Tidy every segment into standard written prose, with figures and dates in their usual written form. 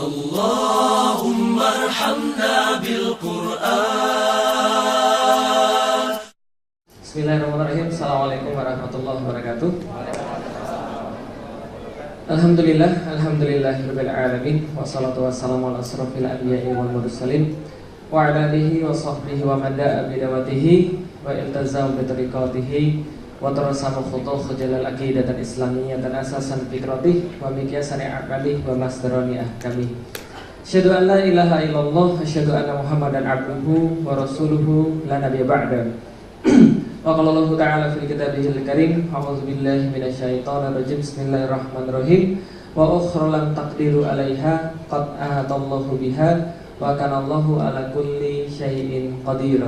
Allahumma arhamna bil Qur'an. Bismillahirrahmanirrahim. Assalamualaikum warahmatullahi wabarakatuh. Alhamdulillahirabbil alamin, wassalatu wassalamu ala asrofil anbiya'i wal mursalin wa ala alihi wa sahbihi wa man da'a bi da'watihi wa iltazama bi tariqatihi wa tarasama khutuh jalal aqidatan islamiyyatan asasan fikratih wa miqyasan aqalih wa masdarani ahkamih. Asyhadu an la ilaha illallah wa asyhadu anna Muhammadan abduhu wa rasuluhu la nabiyya ba'da. Wa qala Allah ta'ala fil kitabihil karim, a'udzu billahi minasyaitonir rajim. Bismillahirrahmanirrahim. Wa ukhra lam taqdiru 'alaiha qad ahatallahu biha wa kana Allahu 'ala kulli syai'in qadir.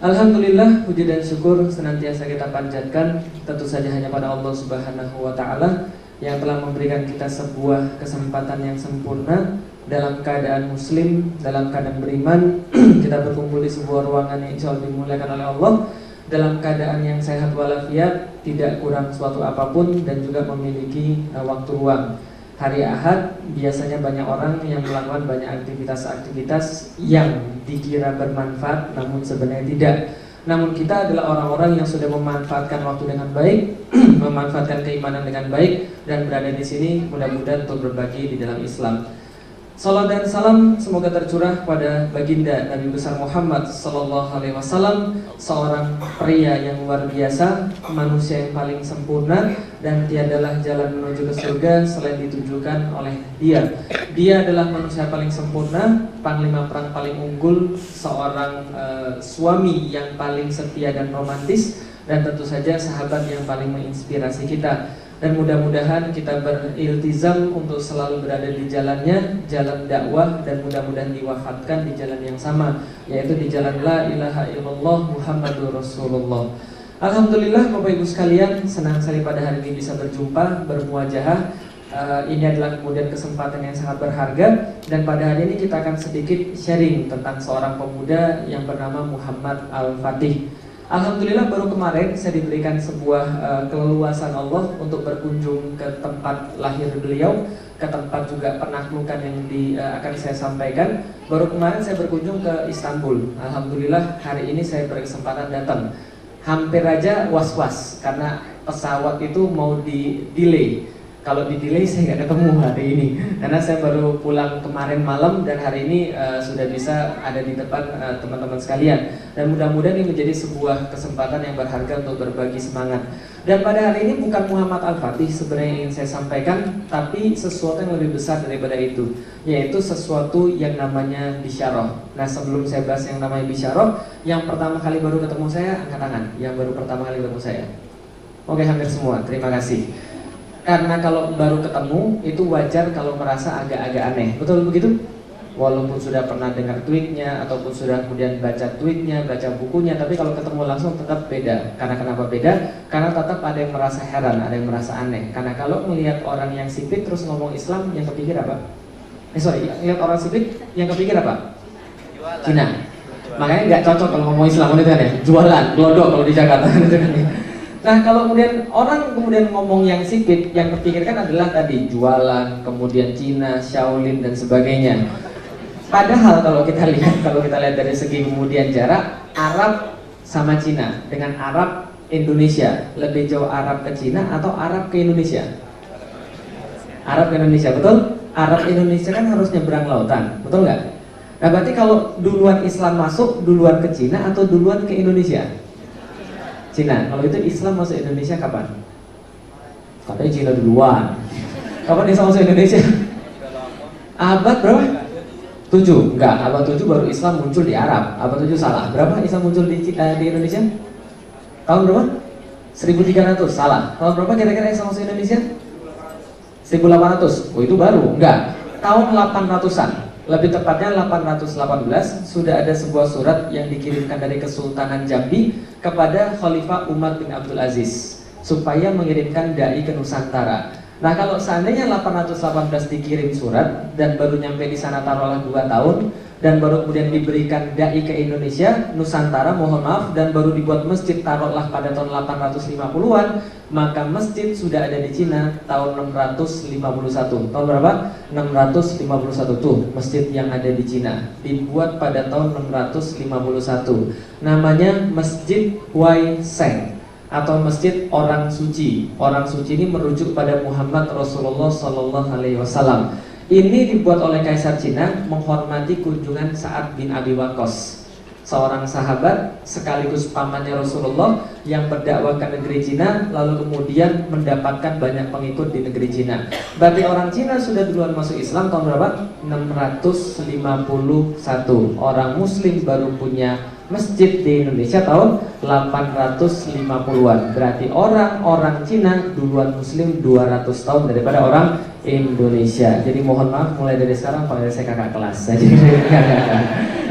Alhamdulillah, puji dan syukur senantiasa kita panjatkan tentu saja hanya pada Allah Subhanahu wa taala yang telah memberikan kita sebuah kesempatan yang sempurna dalam keadaan muslim, dalam keadaan beriman. Kita berkumpul di sebuah ruangan yang insyaallah dimuliakan oleh Allah dalam keadaan yang sehat walafiat, tidak kurang suatu apapun, dan juga memiliki waktu luang. Hari Ahad biasanya banyak orang yang melakukan banyak aktivitas-aktivitas yang dikira bermanfaat, namun sebenarnya tidak. Namun kita adalah orang-orang yang sudah memanfaatkan waktu dengan baik, memanfaatkan keimanan dengan baik, dan berada di sini mudah-mudahan untuk berbagi di dalam Islam. Salam dan salam semoga tercurah pada baginda Nabi besar Muhammad sallallahu alaihi wasallam, seorang pria yang luar biasa, manusia yang paling sempurna, dan tiadalah jalan menuju ke surga selain ditujukan oleh dia. Dia adalah manusia paling sempurna, panglima perang paling unggul, seorang suami yang paling setia dan romantis, dan tentu saja sahabat yang paling menginspirasi kita. Dan mudah-mudahan kita beriltizam untuk selalu berada di jalannya, jalan dakwah, dan mudah-mudahan diwafatkan di jalan yang sama, yaitu di jalan la ilaha illallah Muhammadur Rasulullah. Alhamdulillah Bapak Ibu sekalian, senang sekali pada hari ini bisa berjumpa, bermuajahah. Ini adalah kemudian kesempatan yang sangat berharga, dan pada hari ini kita akan sedikit sharing tentang seorang pemuda yang bernama Muhammad Al-Fatih. Alhamdulillah baru kemarin saya diberikan sebuah keleluasan Allah untuk berkunjung ke tempat lahir beliau, ke tempat juga penaklukan yang akan saya sampaikan. Baru kemarin saya berkunjung ke Istanbul. Alhamdulillah hari ini saya berkesempatan datang. Hampir aja was-was karena pesawat itu mau di-delay. Kalau di-delay saya nggak ketemu hari ini, karena saya baru pulang kemarin malam dan hari ini sudah bisa ada di depan teman-teman sekalian. Dan mudah-mudahan ini menjadi sebuah kesempatan yang berharga untuk berbagi semangat. Dan pada hari ini bukan Muhammad Al-Fatih sebenarnya yang ingin saya sampaikan, tapi sesuatu yang lebih besar daripada itu, yaitu sesuatu yang namanya bisyarah. Nah, sebelum saya bahas yang namanya bisyarah, yang pertama kali baru ketemu saya, angkat tangan. Yang baru pertama kali ketemu saya. Oke, hampir semua, terima kasih. Karena kalau baru ketemu itu wajar kalau merasa agak-agak aneh, betul begitu? Walaupun sudah pernah dengar tweetnya ataupun sudah kemudian baca tweetnya, baca bukunya, tapi kalau ketemu langsung tetap beda. Karena kenapa beda? Karena tetap ada yang merasa heran, ada yang merasa aneh. Karena kalau melihat orang yang sipit terus ngomong Islam, yang kepikir apa? Lihat orang sipit yang kepikir apa? Cina. Makanya nggak cocok kalau ngomong Islam itu kan ya, jualan, glodok kalau di Jakarta gitu kan ya. Nah, kalau kemudian orang ngomong yang sipit, yang terpikirkan adalah tadi jualan, kemudian Cina, Shaolin, dan sebagainya. Padahal kalau kita lihat dari segi kemudian jarak, Arab sama Cina dengan Arab Indonesia, lebih jauh Arab ke Cina atau Arab ke Indonesia? Arab ke Indonesia, betul? Arab Indonesia kan harus nyebrang lautan, betul nggak? Nah, berarti kalau duluan Islam masuk, duluan ke Cina atau duluan ke Indonesia? Cina. Kalau itu Islam masuk Indonesia kapan? Katanya Cina duluan. Kapan Islam masuk Indonesia? Abad berapa? 7. Enggak, abad 7 baru Islam muncul di Arab. Abad 7 salah. Berapa Islam muncul di Indonesia? Tahun berapa? 1300. Salah. Tahun berapa kira-kira Islam masuk Indonesia? 1800. Oh, itu baru. Enggak. Tahun 800-an. Lebih tepatnya 818 sudah ada sebuah surat yang dikirimkan dari Kesultanan Jambi kepada Khalifah Umar bin Abdul Aziz supaya mengirimkan dai ke Nusantara. Nah kalau seandainya 818 dikirim surat dan baru nyampe di sana taruhlah 2 tahun dan baru kemudian diberikan dai ke Indonesia, Nusantara, mohon maaf, dan baru dibuat masjid taruhlah pada tahun 850-an, maka masjid sudah ada di Cina tahun 651. Tahun berapa? 651 tuh masjid yang ada di Cina dibuat pada tahun 651. Namanya Masjid Wai Seng atau Masjid Orang Suci. Orang Suci ini merujuk pada Muhammad Rasulullah Sallallahu Alaihi Wasallam. Ini dibuat oleh Kaisar Cina menghormati kunjungan Sa'ad bin Abi Waqqas, seorang sahabat sekaligus pamannya Rasulullah yang berdakwah ke negeri Cina, lalu kemudian mendapatkan banyak pengikut di negeri Cina. Berarti orang Cina sudah duluan masuk Islam tahun berapa? 651. Orang Muslim baru punya masjid di Indonesia tahun 850-an. Berarti orang-orang Cina duluan Muslim 200 tahun daripada orang Indonesia. Jadi mohon maaf, mulai dari sekarang panggil saya kakak kelas. Jadi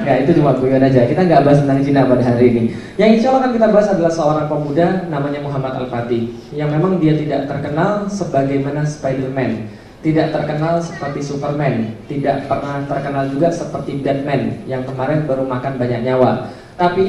nggak, itu cuma guyon aja. Kita nggak bahas tentang Cina pada hari ini. Yang insya Allah akan kita bahas adalah seorang pemuda namanya Muhammad Al-Fatih, yang memang dia tidak terkenal sebagaimana Spider-Man, tidak terkenal seperti Superman, tidak pernah terkenal juga seperti Batman yang kemarin baru makan banyak nyawa. Tapi